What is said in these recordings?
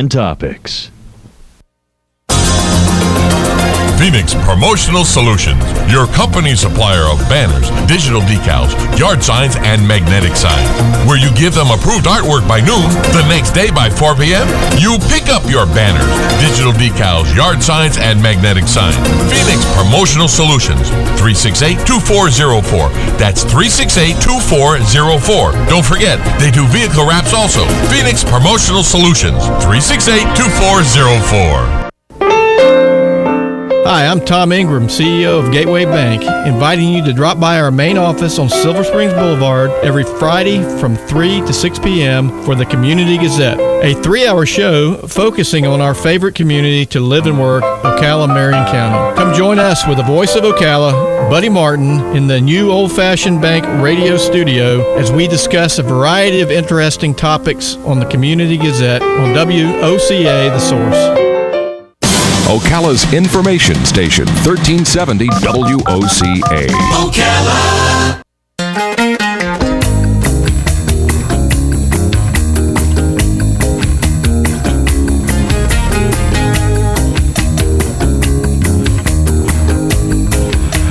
and topics. Phoenix Promotional Solutions, your company supplier of banners, digital decals, yard signs, and magnetic signs. Where you give them approved artwork by noon, the next day by 4 p.m., you pick up your banners, digital decals, yard signs, and magnetic signs. Phoenix Promotional Solutions, 368-2404. That's 368-2404. Don't forget, they do vehicle wraps also. Phoenix Promotional Solutions, 368-2404. Hi, I'm Tom Ingram, CEO of Gateway Bank, inviting you to drop by our main office on Silver Springs Boulevard every Friday from 3 to 6 p.m. for the Community Gazette, a 3-hour show focusing on our favorite community to live and work, Ocala, Marion County. Come join us with the voice of Ocala, Buddy Martin, in the new old-fashioned bank radio studio as we discuss a variety of interesting topics on the Community Gazette on WOCA, The Source. Ocala's information station, 1370 WOCA. Ocala!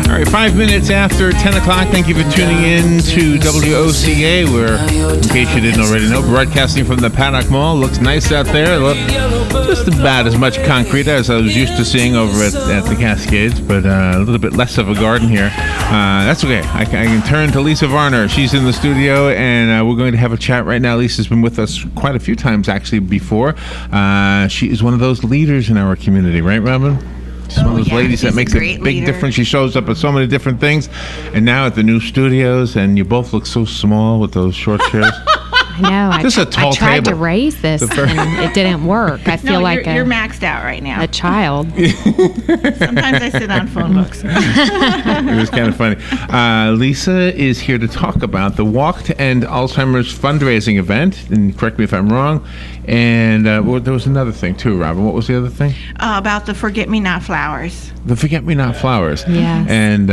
All right, 5 minutes after 10 o'clock. Thank you for tuning in to WOCA. We're, in case you didn't already know, broadcasting from the Paddock Mall. Looks nice out there. Just about as much concrete as I was used to seeing over at the Cascades, but a little bit less of a garden here. That's okay. I can turn to Lisa Varner. She's in the studio, and we're going to have a chat right now. Lisa's been with us quite a few times, actually, before. She is one of those leaders in our community, right, Robin? She's one of those ladies that makes a big difference. She shows up at so many different things, and now at the new studios, and you both look so small with those short chairs. I know. I tried to raise this, and it didn't work. I feel like you're maxed out right now. A child. Sometimes I sit on phone books. It was kind of funny. Lisa is here to talk about the Walk to End Alzheimer's fundraising event, and correct me if I'm wrong. And there was another thing too, Robin. What was the other thing? About the Forget-Me-Not flowers. The Forget-Me-Not flowers. Yes. And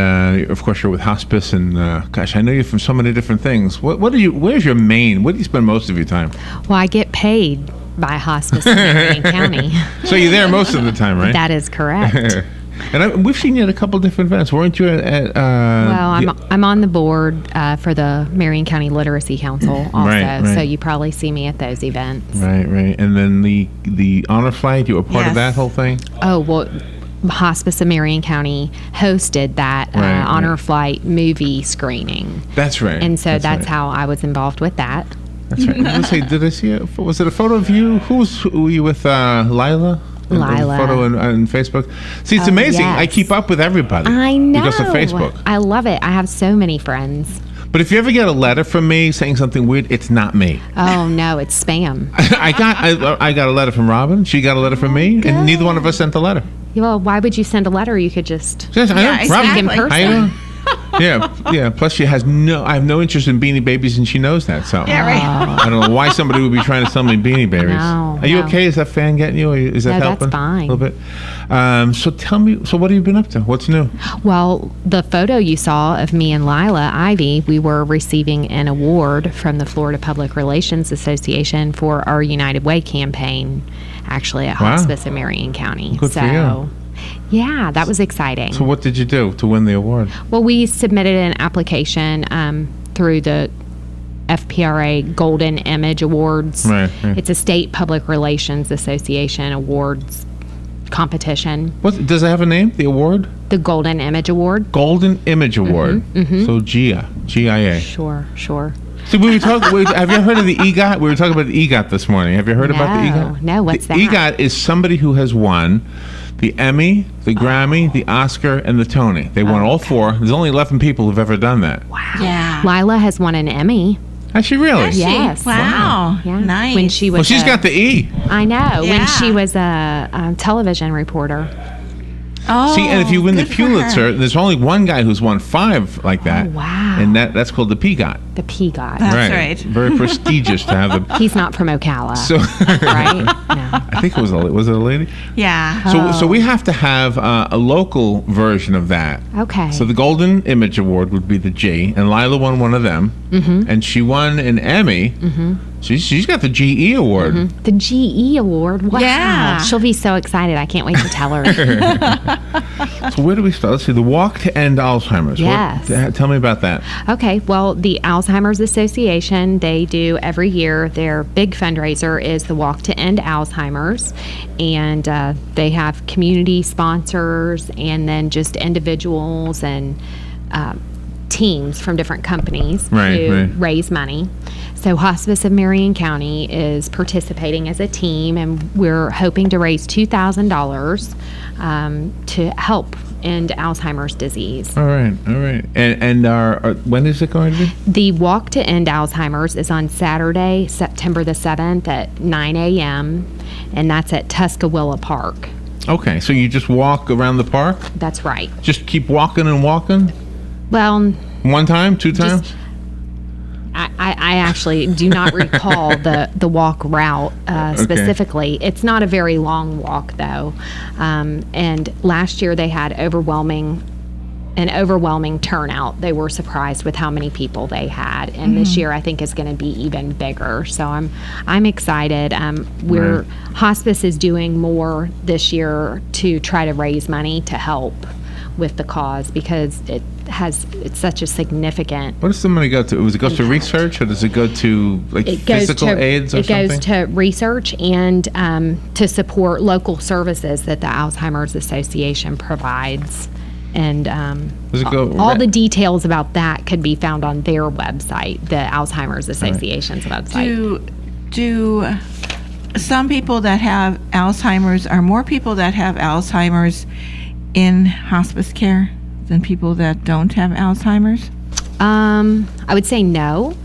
of course, you're with hospice, and gosh, I know you from so many different things. Where's your main? What do you spend most of your time? Well, I get paid by hospice in Marion County. So you're there most of the time, right? That is correct. And we've seen you at a couple different events, weren't you? Well, I'm on the board for the Marion County Literacy Council also, right. So you probably see me at those events. Right. And then the honor flight, you were part of that whole thing? Oh, well, Hospice of Marion County hosted that honor flight movie screening. That's right. And so that's how I was involved with that. That's right. Did I see it? Was it a photo of you? Who were you with? Lila? Lila. Photo on Facebook. See, it's amazing. Yes. I keep up with everybody. I know. Because of Facebook. I love it. I have so many friends. But if you ever get a letter from me saying something weird, it's not me. Oh no, it's spam. I got a letter from Robin. She got a letter from me, and neither one of us sent the letter. Well, why would you send a letter? You could just I know. speak in person. I know. Yeah. Plus, I have no interest in Beanie Babies, and she knows that. So yeah, right. I don't know why somebody would be trying to sell me Beanie Babies. No, Are you okay? Is that fan getting you? Or is that helping? That's fine. A little bit. So tell me. So what have you been up to? What's new? Well, the photo you saw of me and Lila Ivy, we were receiving an award from the Florida Public Relations Association for our United Way campaign, actually at Hospice in Marion County. Good for you. Yeah, that was exciting. So what did you do to win the award? Well, we submitted an application through the FPRA Golden Image Awards. Right. It's a state public relations association awards competition. Does it have a name, the award? The Golden Image Award. Golden Image Award. Mm-hmm. So GIA. Sure. See, have you heard of the EGOT? We were talking about the EGOT this morning. Have you heard about the EGOT? No, what's that? The EGOT is somebody who has won the Emmy, the Grammy, the Oscar, and the Tony. They won all four. There's only 11 people who've ever done that. Wow. Yeah. Lila has won an Emmy. Has she really? Yes. Wow. Yeah. Nice. When she was well, she's got the E. I know. Yeah. When she was a television reporter. Oh, see, and if you win the good for Pulitzer, there's only one guy who's won 5 like that. Oh, wow. And that's called the PGOT. The PGOT. That's right. Very prestigious to have the. He's not from Ocala. So, right? No. I think it was it a lady? Yeah. So we have to have a local version of that. Okay. So the Golden Image Award would be the G, and Lila won one of them, and she won an Emmy She's got the GE award. Mm-hmm. The GE award. Wow. Yeah. She'll be so excited. I can't wait to tell her. So where do we start? Let's see. The Walk to End Alzheimer's. Yes. Tell me about that. Okay. Well, the Alzheimer's Association, they do every year. Their big fundraiser is the Walk to End Alzheimer's. And they have community sponsors and then just individuals and teams from different companies to raise money. So Hospice of Marion County is participating as a team, and we're hoping to raise $2,000 to help end Alzheimer's disease. All right. And when is it going to be? The Walk to End Alzheimer's is on Saturday, September the 7th at 9 a.m., and that's at Tuscaloosa Park. Okay, so you just walk around the park? That's right. Just keep walking and walking? Well, one time, two times? I actually do not recall the walk route specifically. It's not a very long walk, though. And last year they had an overwhelming turnout. They were surprised with how many people they had. And this year I think is going to be even bigger. So I'm excited. Hospice is doing more this year to try to raise money to help with the cause because it's such a significant. What does the money go to? Does it go to research, or does it go to physical aids or something? It goes to research and to support local services that the Alzheimer's Association provides. And all the details about that could be found on their website, the Alzheimer's Association's website. Do some people that have Alzheimer's, are more people that have Alzheimer's in hospice care than people that don't have Alzheimer's? I would say no,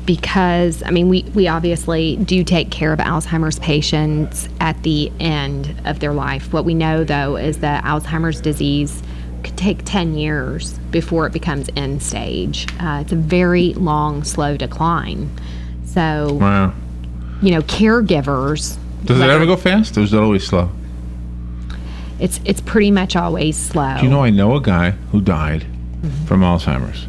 because we obviously do take care of Alzheimer's patients at the end of their life. What we know, though, is that Alzheimer's disease could take 10 years before it becomes end stage. It's a very long, slow decline. So, wow. Caregivers. Does it ever go fast, or is it always slow? It's pretty much always slow. Do you know, I know a guy who died from Alzheimer's.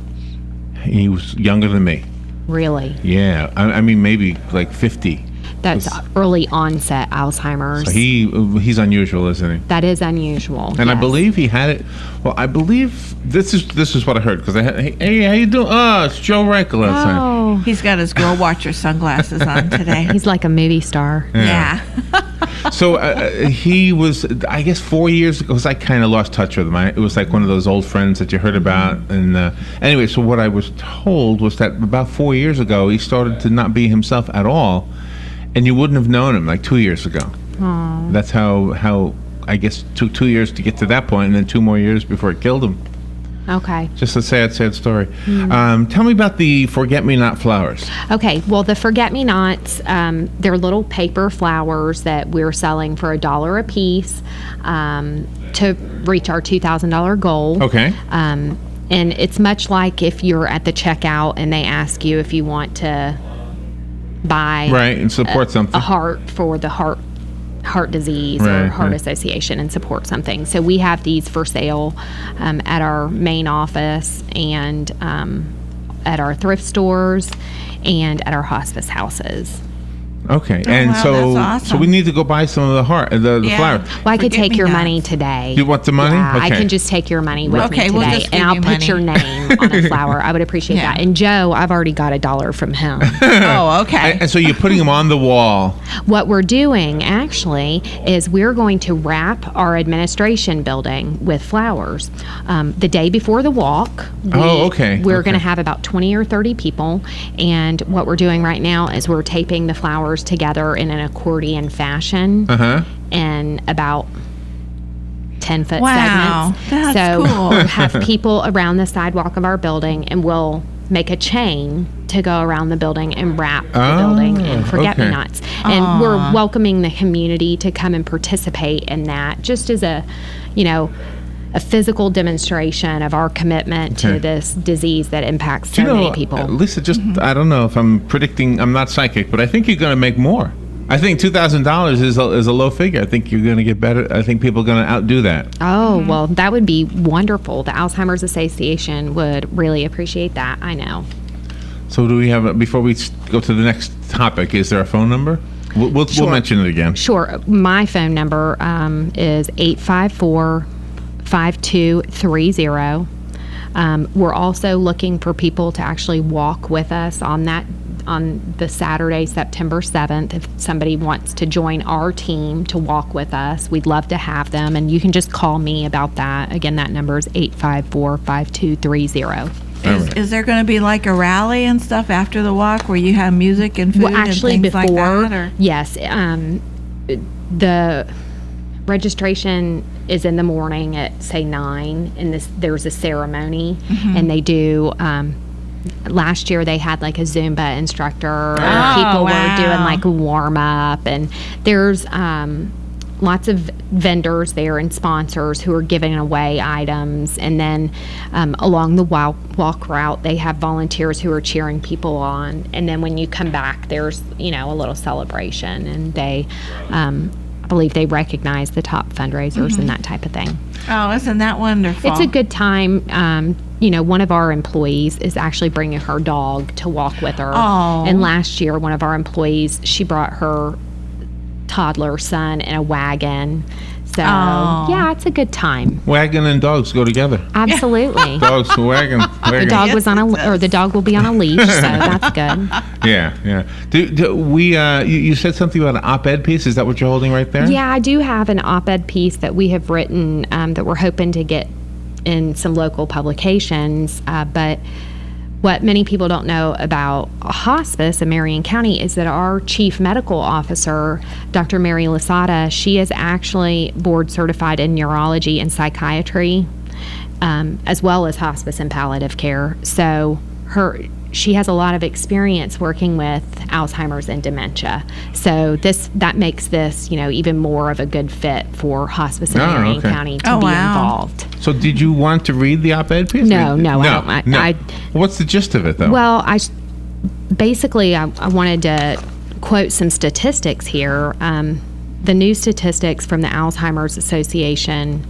He was younger than me. Really? Yeah. I mean, maybe like 50. That's early onset Alzheimer's. So he's unusual, isn't he? That is unusual. And yes. I believe he had it. Well, I believe this is what I heard, because hey, how you doing? Oh, it's Joe Reichel outside. Oh, He's got his girl watcher sunglasses on today. he's like a movie star. Yeah. So he was, I guess, 4 years ago, because I kind of lost touch with him. It was like one of those old friends that you heard about. And anyway, so what I was told was that about 4 years ago, he started to not be himself at all. And you wouldn't have known him like 2 years ago. Aww. That's how I guess took 2 years to get to that point, and then 2 more years before it killed him. Okay. Just a sad story. Tell me about the Forget-Me-Not flowers. Okay. Well, the Forget-Me-Nots, they're little paper flowers that we're selling for $1 a piece to reach our $2,000 goal. Okay. And it's much like if you're at the checkout and they ask you if you want to buy and support something, a heart for the heart disease or heart association, and support something. So we have these for sale at our main office and at our thrift stores and at our hospice houses. Okay. Oh, And wow, so that's awesome. so we need to go buy some of the flowers. Well, I could take your Forget-me-nots. money today. You want the money? Yeah, I Okay. can just take your money with Okay, me we'll today, just and give I'll you put money. your name on a flower. I would appreciate Yeah. that. And Joe, I've already got $1 from him. Oh, okay. And so you're putting them on the wall. What we're doing actually is we're going to wrap our administration building with flowers. The day before the walk, we're going to have about 20 or 30 people, and what we're doing right now is we're taping the flowers together in an accordion fashion in about 10-foot Wow, segments. that's so cool. we'll have people around the sidewalk of our building, and we'll make a chain to go around the building and wrap the building in Forget-Me-Nots. And we're welcoming the community to come and participate in that, just as a physical demonstration of our commitment to this disease that impacts so many people. Lisa, just I don't know if I'm predicting, I'm not psychic, but I think you're going to make more. I think $2,000 is a low figure. I think you're going to get better. I think people are going to outdo that. Oh, well, that would be wonderful. The Alzheimer's Association would really appreciate that. I know. So do we have, before we go to the next topic, is there a phone number? We'll mention it again. Sure. My phone number is 854-5230. We're also looking for people to actually walk with us on the Saturday, September 7th. If somebody wants to join our team to walk with us, we'd love to have them. And you can just call me about that. Again, that number is 854-5230. Is there going to be like a rally and stuff after the walk where you have music and food and things like that? Or? Yes. The registration is in the morning at, say, 9, and there's a ceremony, and they do... last year they had like a Zumba instructor. People were doing like a warm up, and there's lots of vendors there and sponsors who are giving away items. And then along the walk route, they have volunteers who are cheering people on. And then when you come back, there's a little celebration, and they I believe they recognize the top fundraisers and that type of thing. Oh, isn't that wonderful? It's a good time. One of our employees is actually bringing her dog to walk with her. Oh. And last year, one of our employees, she brought her toddler son in a wagon. So, yeah, it's a good time. Wagon and dogs go together. Absolutely. Dogs, wagon. The dog was on the dog will be on a leash, so that's good. Yeah. You said something about an op-ed piece. Is that what you're holding right there? Yeah, I do have an op-ed piece that we have written that we're hoping to get in some local publications. But what many people don't know about hospice in Marion County is that our chief medical officer, Dr. Mary Lasada, she is actually board certified in neurology and psychiatry, as well as hospice and palliative care. So she has a lot of experience working with Alzheimer's and dementia. So that makes this, even more of a good fit for hospice in Marion County to be involved. So did you want to read the op-ed piece? No, I don't. What's the gist of it, though? Well, I wanted to quote some statistics here. The new statistics from the Alzheimer's Association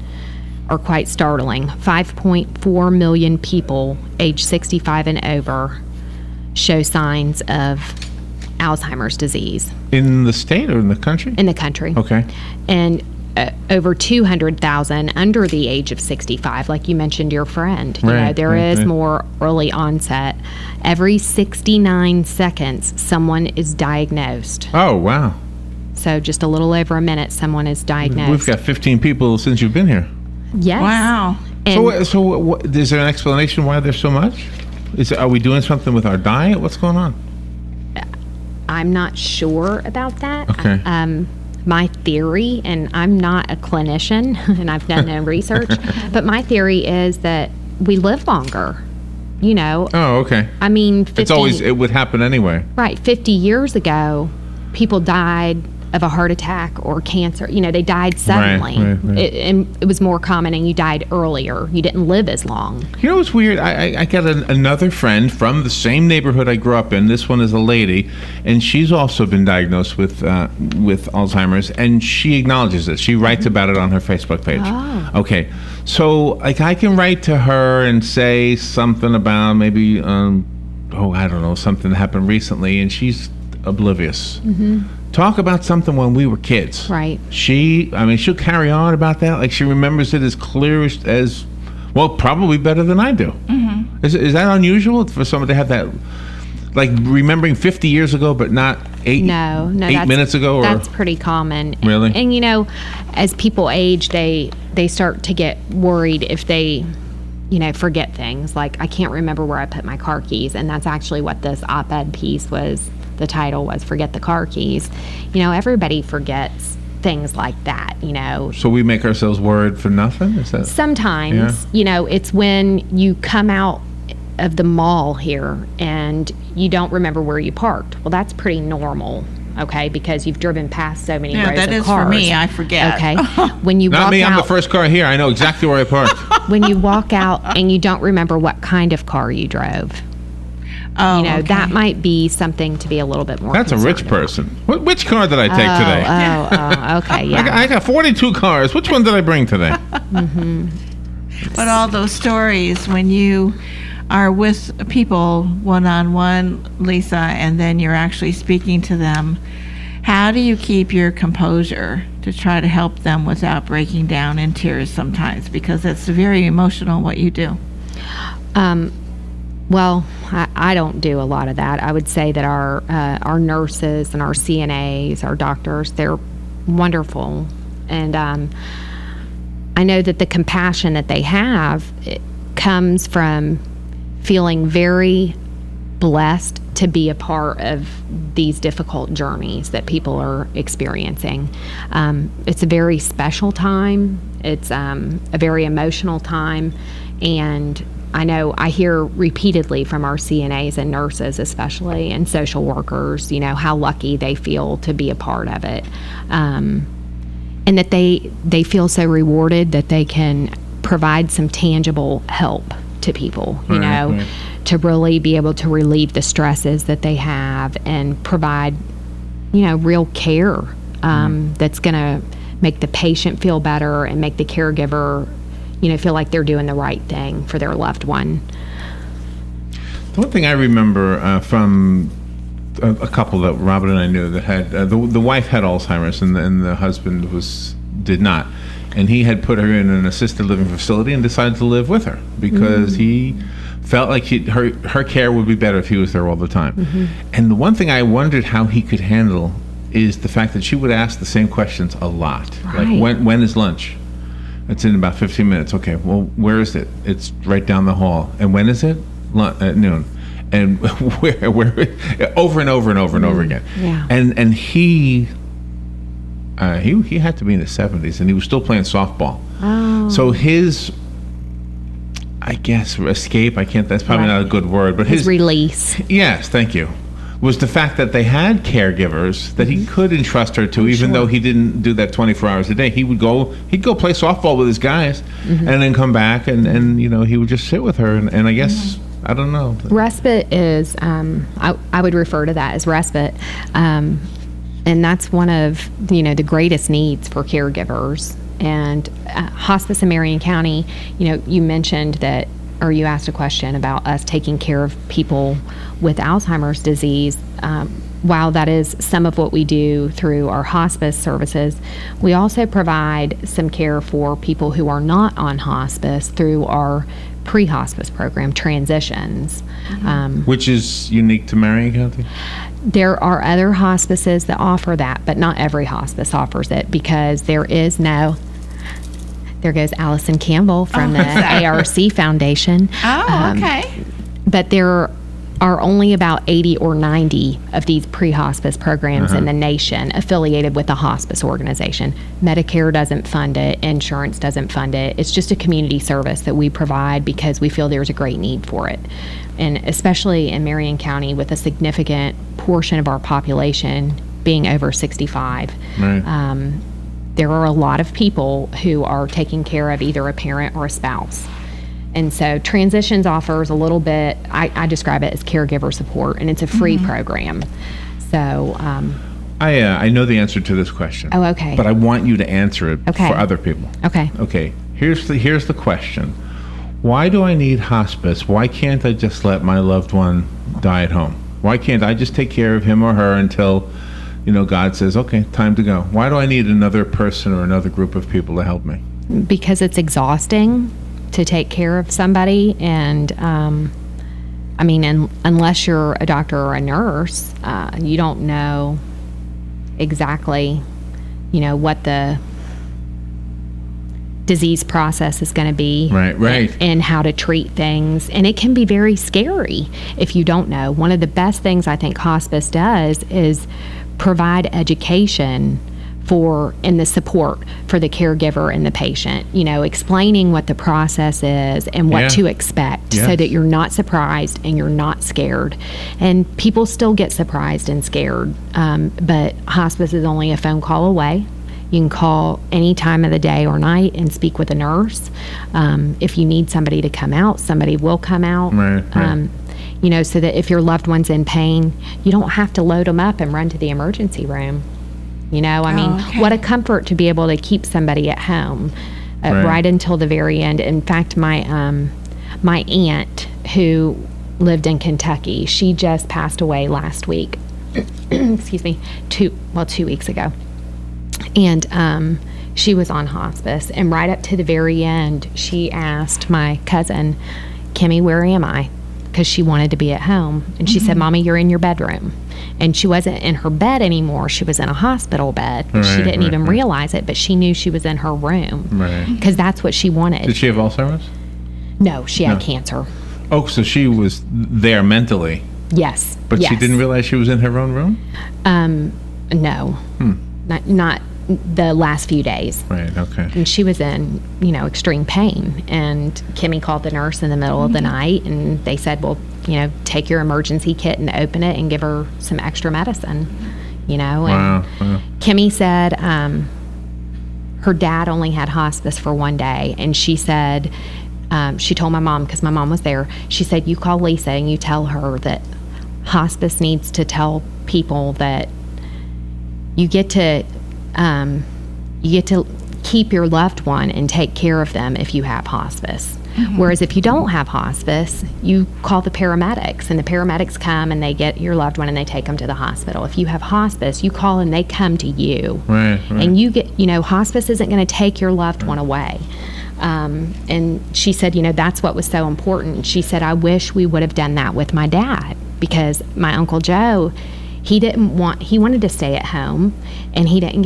are quite startling. 5.4 million people age 65 and over show signs of Alzheimer's disease. In the state or in the country? In the country. Okay. And over 200,000 under the age of 65, like you mentioned your friend. There is more early onset. Every 69 seconds, someone is diagnosed. Oh, wow. So just a little over a minute, someone is diagnosed. We've got 15 people since you've been here. Yes. Wow. So is there an explanation why there's so much? Are we doing something with our diet? What's going on? I'm not sure about that. Okay. My theory, and I'm not a clinician, and I've done no research, but my theory is that we live longer. Oh, okay. I mean, it would happen anyway. Right. 50 years ago, people died of a heart attack or cancer. They died suddenly. Right. It was more common, and you died earlier. You didn't live as long. You know what's weird? I got another friend from the same neighborhood I grew up in. This one is a lady, and she's also been diagnosed with Alzheimer's, and she acknowledges it. She writes about it on her Facebook page. Oh. Okay. So, I can write to her and say something about maybe, I don't know, something that happened recently, and she's oblivious. Mm-hmm. Talk about something when we were kids. Right. She'll carry on about that. Like, she remembers it as clear as well, probably better than I do. Mm-hmm. Is that unusual for someone to have that, like remembering 50 years ago, but not 8 minutes ago? That's pretty common. Really? And as people age, they start to get worried if they, forget things. Like, I can't remember where I put my car keys, and that's actually what this op-ed piece was. The title was "Forget the Car Keys." Everybody forgets things like that. So we make ourselves worried for nothing? Is that sometimes? Yeah. It's when you come out of the mall here and you don't remember where you parked. Well, that's pretty normal. Okay, because you've driven past so many rows of cars. Yeah, that is for me. I forget. Okay, when you not walk me. out, I'm the first car here. I know exactly where I parked. When you walk out and you don't remember what kind of car you drove. Oh, okay. That might be something to be a little bit more. That's a rich person. Which car did I take today? Okay, yeah. I got 42 cars. Which one did I bring today? Mm-hmm. But all those stories when you are with people one-on-one, Lisa, and then you're actually speaking to them, how do you keep your composure to try to help them without breaking down in tears sometimes? Because it's very emotional what you do. Well, I don't do a lot of that. I would say that our nurses and our CNAs, our doctors, they're wonderful. And I know that the compassion that they have, it comes from feeling very blessed to be a part of these difficult journeys that people are experiencing. It's a very special time. It's a very emotional time. And I know I hear repeatedly from our CNAs and nurses especially, and social workers, how lucky they feel to be a part of it. And that they feel so rewarded that they can provide some tangible help to people, right. To really be able to relieve the stresses that they have and provide, real care that's going to make the patient feel better and make the caregiver, feel like they're doing the right thing for their loved one. The one thing I remember from a couple that Robin and I knew that had the wife had Alzheimer's and the husband did not, and he had put her in an assisted living facility and decided to live with her because he felt like her care would be better if he was there all the time. And the one thing I wondered how he could handle is the fact that she would ask the same questions a lot. Right. Like, when is lunch? It's in about 15 minutes. Okay, well, where is it? It's right down the hall. And when is it? At noon. And where over and over and over and over again. Yeah. And he had to be in his 70s, and he was still playing softball. Oh. So his, I guess, escape, that's probably not a good word, but his release. Yes, thank you. Was the fact that they had caregivers that he could entrust her to, even though he didn't do that 24 hours a day. He'd go play softball with his guys and then come back and he would just sit with her and I guess I don't know. Respite is I would refer to that as respite. And that's one of the greatest needs for caregivers. And hospice in Marion County, you mentioned that, or you asked a question about us taking care of people with Alzheimer's disease. While that is some of what we do through our hospice services, we also provide some care for people who are not on hospice through our pre-hospice program, Transitions. Which is unique to Marion County? There are other hospices that offer that, but not every hospice offers it because there goes Allison Campbell from the ARC Foundation. Oh, okay. But there are only about 80 or 90 of these pre-hospice programs in the nation affiliated with a hospice organization. Medicare doesn't fund it. Insurance doesn't fund it. It's just a community service that we provide because we feel there's a great need for it. And especially in Marion County with a significant portion of our population being over 65. Right. There are a lot of people who are taking care of either a parent or a spouse. And so Transitions offers a little bit, I describe it as caregiver support, and it's a free program. So I know the answer to this question. Oh, okay. But I want you to answer it for other people. Okay. Okay. Here's the question. Why do I need hospice? Why can't I just let my loved one die at home? Why can't I just take care of him or her until God says, okay, time to go? Why do I need another person or another group of people to help me? Because it's exhausting to take care of somebody. And, unless you're a doctor or a nurse, you don't know exactly, what the disease process is going to be. Right. And how to treat things. And it can be very scary if you don't know. One of the best things I think hospice does is provide education and the support for the caregiver and the patient, explaining what the process is and what to expect so that you're not surprised and you're not scared. And people still get surprised and scared, but hospice is only a phone call away. You can call any time of the day or night and speak with a nurse. If you need somebody to come out, somebody will come out. Right. So that if your loved one's in pain, you don't have to load them up and run to the emergency room. What a comfort to be able to keep somebody at home right until the very end. In fact, my aunt, who lived in Kentucky. She just passed away last week. Excuse me, 2 weeks ago. And she was on hospice. And right up to the very end, she asked my cousin, Kimmy, where am I? Because she wanted to be at home. And she said, Mommy, you're in your bedroom. And she wasn't in her bed anymore. She was in a hospital bed. She didn't even realize it, but she knew she was in her room. Right. Because that's what she wanted. Did she have Alzheimer's? No, she had cancer. Oh, so she was there mentally. Yes. But she didn't realize she was in her own room? No. Not the last few days. Right, okay. And she was in, extreme pain. And Kimmy called the nurse in the middle of the night, and they said, well, take your emergency kit and open it and give her some extra medicine, And Wow. Kimmy said her dad only had hospice for one day, and she said, she told my mom, because my mom was there, she said, you call Lisa and you tell her that hospice needs to tell people that you get to keep your loved one and take care of them if you have hospice. Whereas if you don't have hospice, you call the paramedics, and the paramedics come and they get your loved one and they take them to the hospital. If you have hospice, you call and they come to you. Right. And you get, hospice isn't going to take your loved one away. And she said, that's what was so important. She said, I wish we would have done that with my dad, because my Uncle Joe, he wanted to stay at home, and he didn't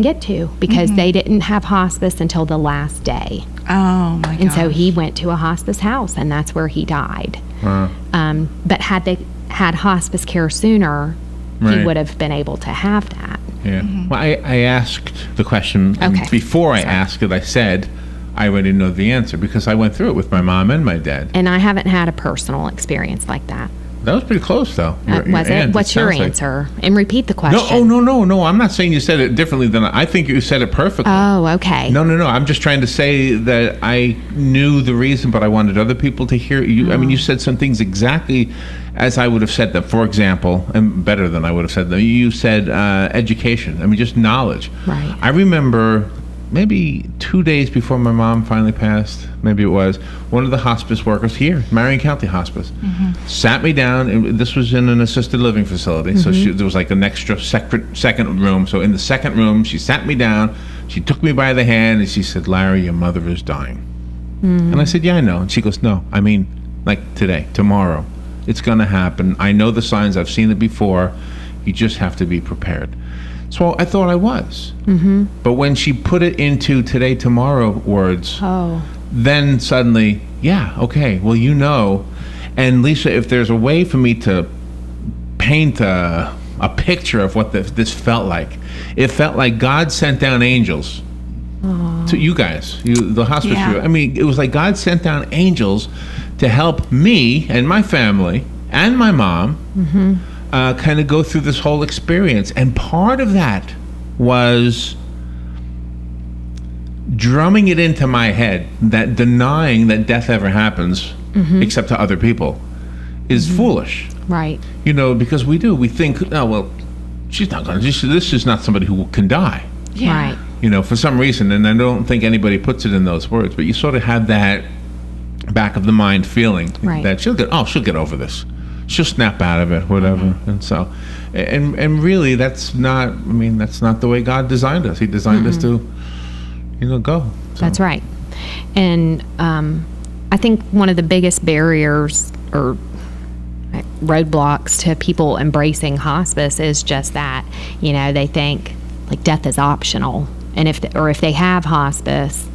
get to, because they didn't have hospice until the last day. Oh my god. And so he went to a hospice house, and that's where he died. But had they had hospice care sooner, he would have been able to have that. Yeah. Well, I asked the question. Okay. Before I asked it, I said I already know the answer, because I went through it with my mom and my dad. And I haven't had a personal experience like that. That was pretty close, though. Was it? What's your answer? And repeat the question. No. I'm not saying you said it differently than I think you said it perfectly. Oh, okay. No. I'm just trying to say that I knew the reason, but I wanted other people to hear you. I mean, you said some things exactly as I would have said them. For example, and better than I would have said them. You said education. I mean, just knowledge. Right. I remember maybe 2 days before my mom finally passed, maybe it was, one of the hospice workers here, Marion County Hospice, sat me down, and this was in an assisted living facility, so there was like an extra second room. So in the second room, she sat me down, she took me by the hand, and she said, Larry, your mother is dying. And I said, yeah, I know. And she goes, no, I mean, like today, tomorrow. It's going to happen. I know the signs. I've seen it before. You just have to be prepared. So I thought I was. But when she put it into today, tomorrow words, then suddenly, yeah, okay, well, And Lisa, if there's a way for me to paint a picture of what this felt like, it felt like God sent down angels to you guys, the hospice. Yeah. I mean, it was like God sent down angels to help me and my family and my mom kind of go through this whole experience. And part of that was drumming it into my head that denying that death ever happens, except to other people, is foolish. Right. Because we think, oh, well, she's not going to, this is not somebody who can die. Yeah. Right. For some reason, and I don't think anybody puts it in those words, but you sort of have that back of the mind feeling that she'll get over this. She'll snap out of it, whatever. And so, and really, that's not the way God designed us. He designed us to, go. So. That's right. And I think one of the biggest barriers or roadblocks to people embracing hospice is just that, they think like death is optional. And if they have hospice,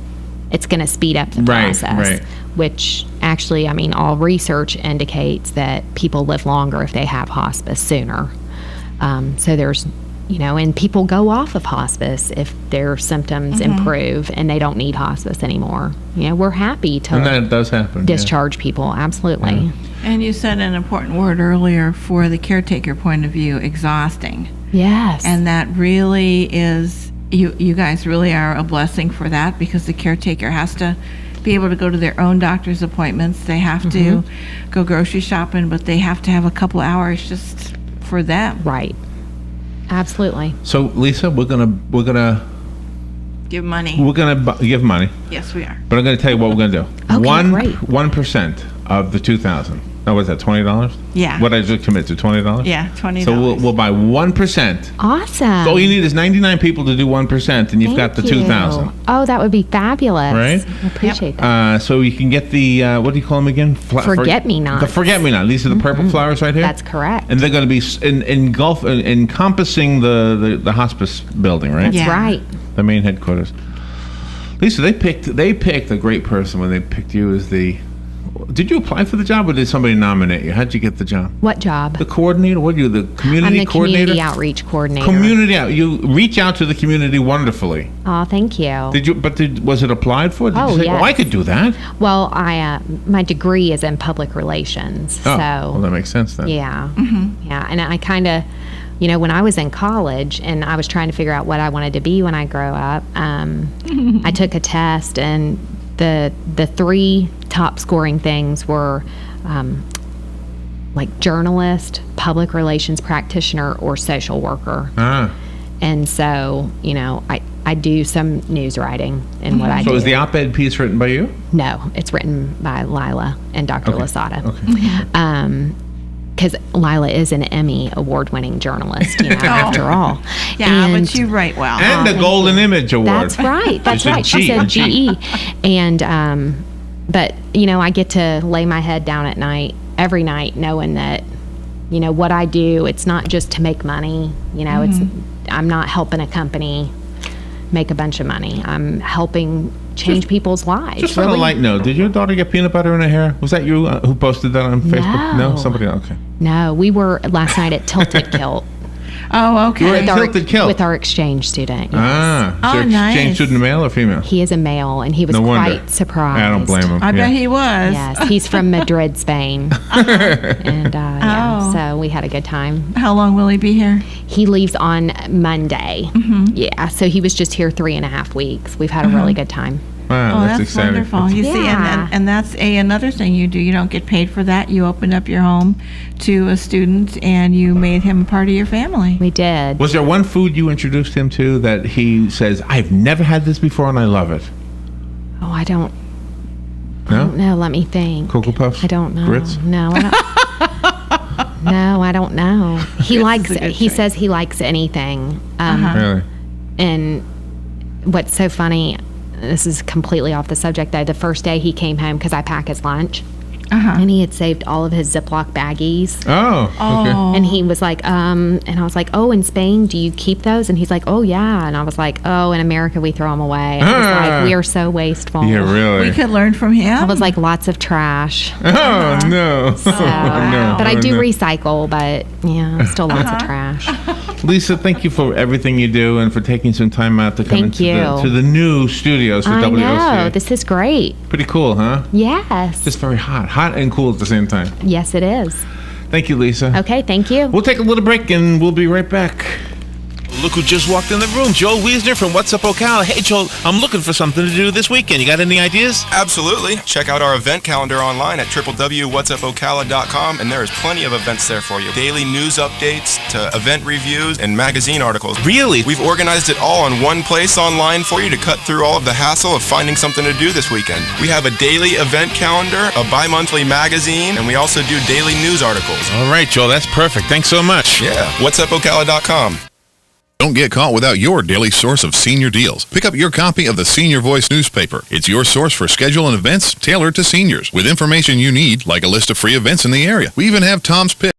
it's going to speed up the process. Right. Which actually, all research indicates that people live longer if they have hospice sooner. So there's, and people go off of hospice if their symptoms improve and they don't need hospice anymore. We're happy to and that does happen, discharge people, absolutely. Yeah. And you said an important word earlier for the caretaker point of view, exhausting. Yes. And that really is, you guys really are a blessing for that, because the caretaker has to be able to go to their own doctor's appointments. They have to go grocery shopping, but they have to have a couple hours just for them. Right. Absolutely. So Lisa, we're gonna give money. We're gonna give money. Yes, we are. But I'm gonna tell you what we're gonna do. Okay, great. 1% of the $2,000. Now, what's that, $20? Yeah. What I just commit to, $20? Yeah, $20. So we'll buy 1%. Awesome. So all you need is 99 people to do 1%, and you've got the Thank you. 2,000. Oh, that would be fabulous. Right? I appreciate that. So you can get the, what do you call them again? Forget-me-nots. The forget-me-not. These are the purple flowers right here? That's correct. And they're going to be encompassing the hospice building, right? That's Yeah. right. The main headquarters. Lisa, they picked a great person when they picked you as the... Did you apply for the job, or did somebody nominate you? How'd you get the job? What job? The coordinator? What are you, the community I'm the coordinator? community outreach coordinator. Community out. You reach out to the community wonderfully. Oh, thank you. Did you? Was it applied for? Did Oh, you say, yes. "Oh, I could do that"? Well, my degree is in public relations, Oh, so well, that makes sense then. yeah, yeah. And I kind of, when I was in college and I was trying to figure out what I wanted to be when I grow up, I took a test, and the 3 top scoring things were like journalist, public relations practitioner, or social worker. Ah. And so, I do some news writing in what I do. So is the op-ed piece written by you? No, it's written by Lila and Dr. Lasada. Okay. Because Lila is an Emmy award-winning journalist, after all. Yeah, And- but you write well. And the Golden Image Award. That's right. That's She said right. She G. said GE. And, but, I get to lay my head down at night, every night, knowing that, what I do, it's not just to make money. I'm not helping a company make a bunch of money. I'm helping change people's lives. Just on a light note, did your daughter get peanut butter in her hair? Was that you who posted that on Facebook? No. Somebody else. Okay. No, we were last night at Tilted Kilt. Oh, okay. You were at with our- Tilted Kilt? With our exchange student. Yes. Ah. Oh, Is there exchange nice. student male or female? He is a male, and he was No wonder. quite surprised. I don't blame him. I bet he was. Yes, he's from Madrid, Spain. And Oh. so we had a good time. How long will he be here? He leaves on Monday. Yeah, so he was just here 3.5 weeks. We've had a really good time. Wow, Oh, that's that's exciting. wonderful. You see, Yeah. and that's another thing you do. You don't get paid for that. You open up your home to a student, and you made him part of your family. We did. Was there one food you introduced him to that he says, I've never had this before and I love it? Oh, I don't No? know. Let me think. Cocoa Puffs? I don't know. Grits? No, I don't. No, I don't know. He likes. is a good He choice. says he likes anything. Really? And what's so funny, this is completely off the subject though, the first day he came home, because I pack his lunch, and he had saved all of his Ziploc baggies. Oh, okay. And he was like, and I was like, oh, in Spain, do you keep those? And he's like, oh, yeah. And I was like, oh, in America, we throw them away. I was like, we are so wasteful. Yeah, really? We could learn from him. I was like, lots of trash. Oh, no. So, no. but I Oh, do no. recycle, but yeah, still lots of trash. Lisa, thank you for everything you do and for taking some time out to come Thank into you. to the new studios for I WOCA. know. This is great. Pretty cool, huh? Yes. Just very hot. Hot and cool at the same time. Yes, it is. Thank you, Lisa. Okay, thank you. We'll take a little break and we'll be right back. Look who just walked in the room, Joel Wiesner from What's Up Ocala. Hey, Joel, I'm looking for something to do this weekend. You got any ideas? Absolutely. Check out our event calendar online at www.whatsupocala.com, and there is plenty of events there for you. Daily news updates to event reviews and magazine articles. Really? We've organized it all in one place online for you to cut through all of the hassle of finding something to do this weekend. We have a daily event calendar, a bi-monthly magazine, and we also do daily news articles. All right, Joel, that's perfect. Thanks so much. Yeah, whatsupocala.com. Don't get caught without your daily source of senior deals. Pick up your copy of the Senior Voice newspaper. It's your source for schedule and events tailored to seniors, with information you need, like a list of free events in the area. We even have Tom's Pick.